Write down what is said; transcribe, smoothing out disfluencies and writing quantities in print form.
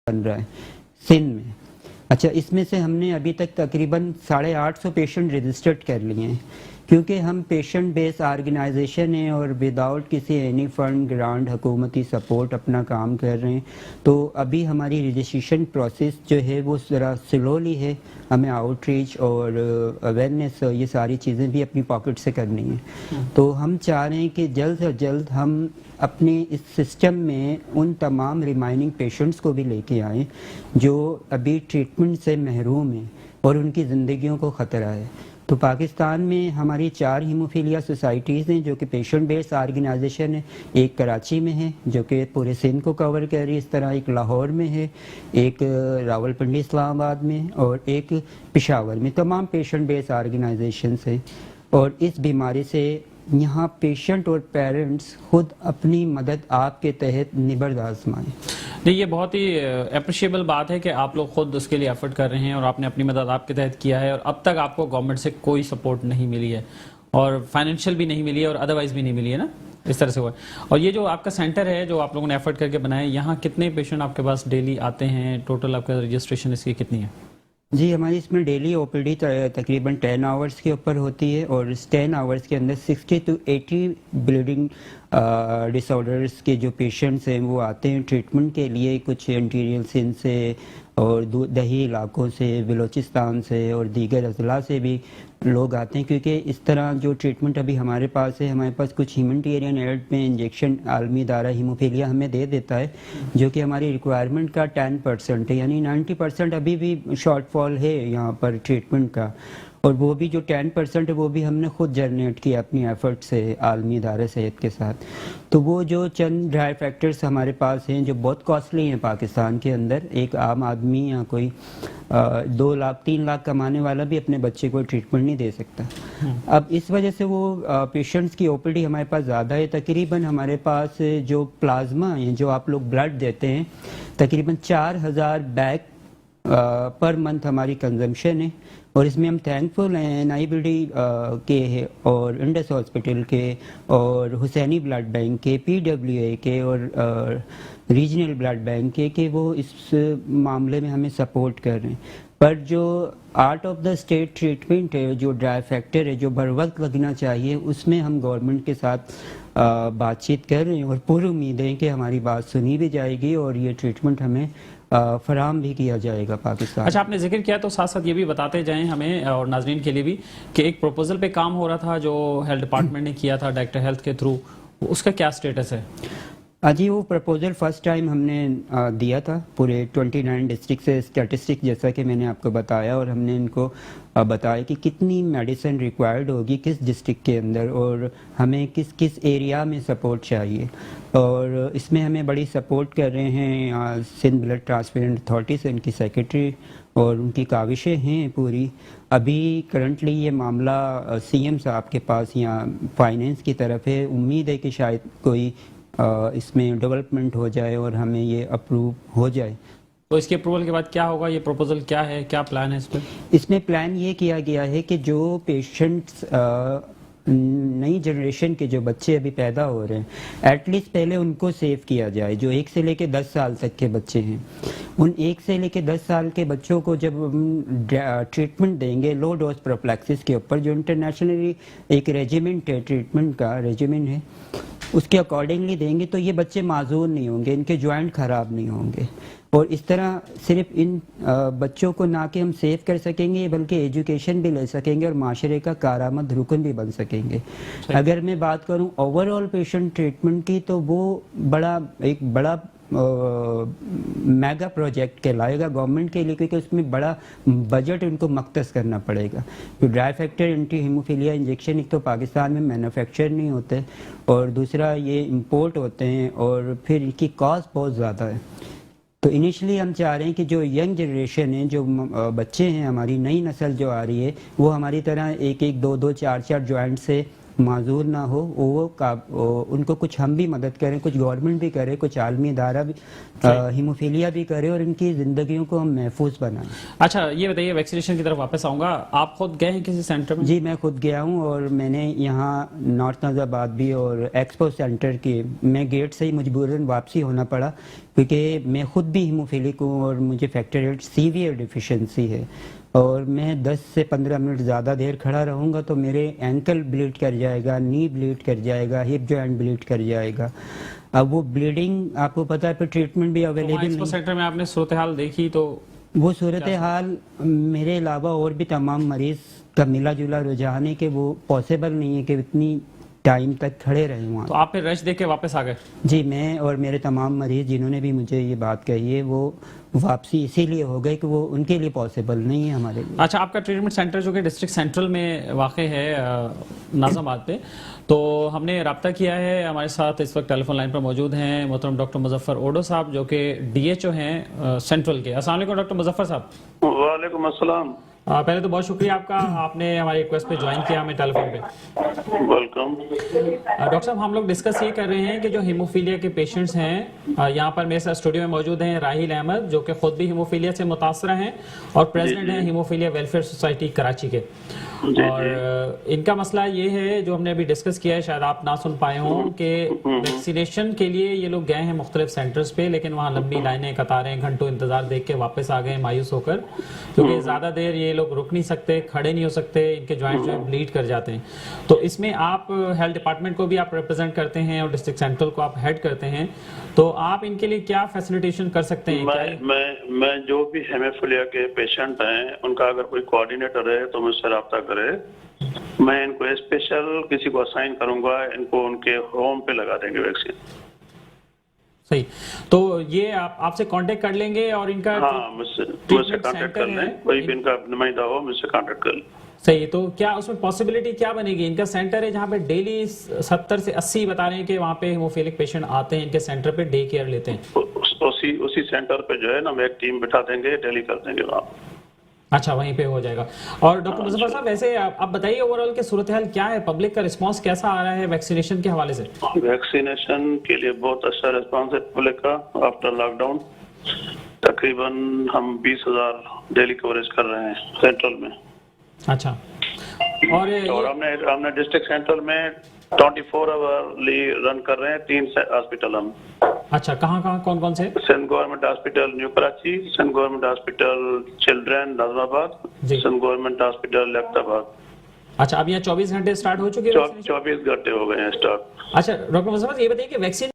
बन रहा है सिंध में। अच्छा, इसमें से हमने अभी तक तकरीबन 850 पेशेंट रजिस्टर्ड कर लिए हैं, क्योंकि हम पेशेंट बेस ऑर्गेनाइजेशन हैं और विदाउट किसी एनी फंड ग्रांट हुकूमती सपोर्ट अपना काम कर रहे हैं, तो अभी हमारी रजिस्ट्रेशन प्रोसेस जो है वो ज़रा स्लोली है। हमें आउटरीच और अवेयरनेस ये सारी चीज़ें भी अपनी पॉकेट से करनी है। तो हम चाह रहे हैं कि जल्द से जल्द हम अपने इस सिस्टम में उन तमाम रिमाइनिंग पेशेंट्स को भी लेके आएँ जो अभी ट्रीटमेंट से महरूम हैं और उनकी ज़िंदगियों को ख़तरा है। तो पाकिस्तान में हमारी 4 हीमोफीलिया सोसाइटीज़ हैं जो कि पेशेंट बेस्ड ऑर्गेनाइजेशन है। एक कराची में है जो कि पूरे सिंध को कवर कर रही है, इस तरह एक लाहौर में है, एक रावलपिंडी इस्लामाबाद में और एक पेशावर में। तमाम पेशेंट बेस्ड ऑर्गेनाइजेशन हैं और इस बीमारी से यहाँ पेशेंट और पेरेंट्स खुद अपनी मदद आपके तहत निबर्द आजमाएं। नहीं, ये बहुत ही अप्रिशिएबल बात है कि आप लोग खुद उसके लिए एफर्ट कर रहे हैं और आपने अपनी मदद आपके तहत किया है और अब तक आपको गवर्नमेंट से कोई सपोर्ट नहीं मिली है और फाइनेंशियल भी नहीं मिली है और अदरवाइज भी नहीं मिली है ना, इस तरह से हुआ है। और ये जो आपका सेंटर है जो आप लोगों ने एफर्ट करके बनाया, यहाँ कितने पेशेंट आपके पास डेली आते हैं? टोटल आपका रजिस्ट्रेशन इसकी कितनी है? जी, हमारी इसमें डेली ओपीडी तकरीबन 10 आवर्स के ऊपर होती है और इस 10 आवर्स के अंदर 60 to 80 ब्लीडिंग डिसऑर्डर्स के जो पेशेंट्स हैं वो आते हैं ट्रीटमेंट के लिए। कुछ इंटीरियर सिंध से और दही इलाकों से, बलोचिस्तान से और दीगर अजला से भी लोग आते हैं, क्योंकि इस तरह जो ट्रीटमेंट अभी हमारे पास है, हमारे पास कुछ ह्यूमैनिटेरियन एड में इंजेक्शन आलमी इदारा हीमोफीलिया हमें दे देता है जो कि हमारी रिक्वायरमेंट का 10% है, यानी 90% अभी भी शॉर्टफॉल है यहाँ पर ट्रीटमेंट का। और वो भी जो 10% है वो भी हमने खुद जनरेट किया अपनी एफर्ट से आलमी इदारे सेहत के साथ। तो वो जो चंद ड्राई फैक्टर्स हमारे पास हैं जो बहुत कॉस्टली हैं पाकिस्तान के अंदर, एक आम आदमी या कोई 2 लाख 3 लाख कमाने वाला भी अपने बच्चे को ट्रीटमेंट नहीं दे सकता। अब इस वजह से वो पेशेंट्स की ओपीडी हमारे पास ज़्यादा है। तकरीबन हमारे पास जो प्लाज्मा है, जो आप लोग ब्लड देते हैं, तकरीबन 4000 बैग पर मंथ हमारी कंजम्पशन है। और इसमें हम थैंकफुल हैं NIBD के और इंडस हॉस्पिटल के और हुसैनी ब्लड बैंक के, PWA के और रीजनल ब्लड बैंक के कि वो इस मामले में हमें सपोर्ट कर रहे हैं। पर जो out of the state treatment है, जो ड्राई फैक्टर है, जो बर वक्त लगना चाहिए, उसमें हम गवर्नमेंट के साथ बातचीत कर रहे हैं और पूरी उम्मीद है कि हमारी बात सुनी भी जाएगी और ये ट्रीटमेंट हमें फराम भी किया जाएगा पाकिस्तान। अच्छा, आपने जिक्र किया तो साथ साथ ये भी बताते जाएं हमें और नाजरीन के लिए भी कि एक प्रपोजल पे काम हो रहा था जो हेल्थ डिपार्टमेंट ने किया था डायरेक्टर हेल्थ के थ्रू, उसका क्या स्टेटस है? जी, वो प्रपोजल फर्स्ट टाइम हमने दिया था पूरे 29 डिस्ट्रिक्ट से स्टैटिस्टिक, जैसा कि मैंने आपको बताया, और हमने इनको बताया कि कितनी मेडिसिन रिक्वायर्ड होगी किस डिस्ट्रिक्ट के अंदर और हमें किस किस एरिया में सपोर्ट चाहिए। और इसमें हमें बड़ी सपोर्ट कर रहे हैं सिंध ब्लड ट्रांसप्लांट अथॉरिटी से उनकी सेक्रेटरी, और उनकी काविशें हैं पूरी। अभी करंटली ये मामला CM साहब के पास या फाइनेंस की तरफ है। उम्मीद है कि शायद कोई इसमें डेवलपमेंट हो जाए और हमें ये अप्रूव हो जाए। तो इसके अप्रूवल के बाद क्या होगा? ये प्रपोजल क्या है, क्या प्लान है इस पर? इसमें प्लान ये किया गया है कि जो पेशेंट्स नई जनरेशन के जो बच्चे अभी पैदा हो रहे हैं, एटलीस्ट पहले उनको सेव किया जाए। जो 1 से लेके 10 साल तक के बच्चे हैं, उन 1 से लेके 10 साल के बच्चों को जब हम ट्रीटमेंट देंगे लो डोज प्रोफिलैक्सिस के ऊपर, जो इंटरनेशनली एक रेजिमेंट है, ट्रीटमेंट का रेजिमेंट है, उसके अकॉर्डिंगली देंगे तो ये बच्चे माजूर नहीं होंगे, इनके जॉइंट ख़राब नहीं होंगे। और इस तरह सिर्फ इन बच्चों को ना कि हम सेव कर सकेंगे बल्कि एजुकेशन भी ले सकेंगे और माशरे का कारआमद रुकन भी बन सकेंगे। अगर मैं बात करूं ओवरऑल पेशेंट ट्रीटमेंट की, तो वो एक बड़ा मेगा प्रोजेक्ट कहलाएगा गवर्नमेंट के लिए, क्योंकि उसमें बड़ा बजट उनको मख्तस करना पड़ेगा। तो dry factor anti haemophilia injection एक तो पाकिस्तान में मैन्युफैक्चर नहीं होते और दूसरा ये इंपोर्ट होते हैं और फिर इनकी कॉस्ट बहुत ज़्यादा है। तो इनिशियली हम चाह रहे हैं कि जो यंग जनरेशन है, जो बच्चे हैं, हमारी नई नस्ल जो आ रही है, वो हमारी तरह 1-1, 2-2, 4-4 जॉइंट से معذور نہ ہو ان کو کچھ ہم بھی مدد کریں, کچھ گورنمنٹ بھی کرے, کچھ عالمی ادارہ بھی ہیموفیلیا بھی کرے اور ان کی زندگیوں کو ہم محفوظ بنائیں. اچھا یہ بتائیے, ویکسینیشن کی طرف واپس آؤں گا, آپ خود گئے ہیں کسی سینٹر میں؟ جی میں خود گیا ہوں, اور میں نے یہاں نارتھ ناز آباد بھی اور ایکسپو سینٹر کی, میں گیٹ سے ہی مجبوراً واپسی ہونا پڑا کیونکہ میں خود بھی ہیموفیلک ہوں اور مجھے فیکٹر 8 سیویئر ڈیفیشنسی ہے, اور میں 10 سے 15 منٹ زیادہ دیر کھڑا رہوں گا تو میرے اینکل بلیڈ کر جائے گا, نی بلیڈ کر جائے گا, ہپ جوائنٹ بلیڈ کر جائے گا. اب وہ بلیڈنگ آپ کو پتہ ہے پھر ٹریٹمنٹ بھی اویلیبل ایکسپو نہیں. سینٹر میں آپ نے صورتحال دیکھی تو وہ صورتحال میرے علاوہ اور بھی تمام مریض کا ملا جلا رجحان ہے کہ وہ پاسبل نہیں ہے کہ اتنی ٹائم تک کھڑے رہے وہاں. تو آپ پھر رش دے کے واپس آ گئے؟ جی میں اور میرے تمام مریض جنہوں نے بھی مجھے یہ بات کہی ہے وہ واپسی اسی لیے ہو گئی کہ وہ ان کے لیے پاسبل نہیں ہے ہمارے لیے. اچھا, آپ کا ٹریٹمنٹ سینٹر جو کہ ڈسٹرکٹ سینٹرل میں واقع ہے ناظم آباد پہ, تو ہم نے رابطہ کیا ہے. ہمارے ساتھ اس وقت ٹیلی فون لائن پر موجود ہیں محترم ڈاکٹر مظفر اوڈو صاحب جو کہ ڈی ایچ او ہیں سینٹرل کے. السلام علیکم ڈاکٹر مظفر صاحب. وعلیکم السلام. پہلے تو بہت شکریہ آپ کا, آپ نے ہماری ریکویسٹ پہ جوائن کیا ہمیں ٹیلی فون پہ. ویلکم. ڈاکٹر صاحب ہم لوگ ڈسکس یہ کر رہے ہیں کہ جو ہیموفیلیا کے پیشنٹس ہیں, یہاں پر میرے ساتھ اسٹوڈیو میں موجود ہیں راہیل احمد جو کہ خود بھی ہیموفیلیا سے متاثرہ ہیں اور پریزیڈنٹ ہیں ہیموفیلیا ویلفیئر سوسائٹی کراچی کے. اور ان کا مسئلہ یہ ہے جو ہم نے ابھی ڈسکس کیا ہے, شاید آپ نہ سن پائے ہوں, کہ ویکسینیشن کے لیے یہ لوگ گئے ہیں مختلف سینٹرز پہ, لیکن وہاں لمبی لائنیں, قطاریں, گھنٹوں انتظار دیکھ کے واپس آ گئے مایوس ہو کر, کیونکہ زیادہ دیر یہ لوگ رک نہیں سکتے, کھڑے نہیں ہو سکتے, ان کے جوائنٹ جو ہے بلیڈ کر جاتے ہیں. تو اس میں آپ ہیلتھ ڈپارٹمنٹ کو بھی آپ ریپرزینٹ کرتے ہیں اور ڈسٹرکٹ سینٹرل کو آپ ہیڈ کرتے ہیں, تو آپ ان کے لیے کیا فیسیلیٹیشن کر سکتے ہیں؟ میں جو بھی ہیموفیلیا کے پیشنٹ ہیں ان کا اگر کوئی کوآرڈینیٹر ہے تو مجھ سے رابطہ کرے, میں ان کو اسپیشل کسی کو اسائن کروں گا, ان کو ان کے ہوم پہ لگا دیں گے ویکسین. صحیح, تو یہ آپ سے کانٹیکٹ کر لیں گے اور ان کا مجھ سے کانٹیکٹ کر لیں, کوئی بھی ان کا نمائندہ ہو مجھ سے کانٹیکٹ کر لیں. صحیح, تو کیا اس میں پاسبلٹی کیا بنے گی؟ ان کا سینٹر ہے جہاں پہ ڈیلی 70 سے 80 بتا رہے ہیں کہ وہاں پہ ہیموفیلک پیشنٹ آتے ہیں, ان کے سینٹر پہ ڈے کیئر لیتے ہیں. اسی سینٹر پہ جو ہے نا ہم ایک ٹیم بٹھا دیں گے, ڈیلی کر دیں گے وہاں. اچھا, وہیں پہ ہو جائے گا. اور ڈاکٹر مظفر صاحب ویسے آپ بتائیے اوور آل کے صورتحال کیا ہے, پبلک کا رسپانس کیسا آ رہا ہے ویکسینیشن کے حوالے سے؟ ویکسینیشن کے لیے بہت اچھا رسپانس ہے پبلک کا. آفٹر لاک ڈاؤن تقریباً ہم 20,000 ڈیلی کوریج کر رہے ہیں سینٹرل میں. اچھا, اور ہم نے ڈسٹرکٹ سینٹرل میں 24 آورلی رن کر رہے ہیں 3 ہاسپٹل ہم. اچھا, کہاں کون سے؟ Sindh government hospital new Karachi, Sindh government hospital children Nazimabad, Sindh government hospital لیاقت آباد. اچھا, اب یہاں 24 گھنٹے اسٹارٹ ہو چکے ہیں؟ 24 گھنٹے ہو گئے ہیں اسٹارٹ. اچھا ڈاکٹر مظفر یہ بتائیے کہ ویکسین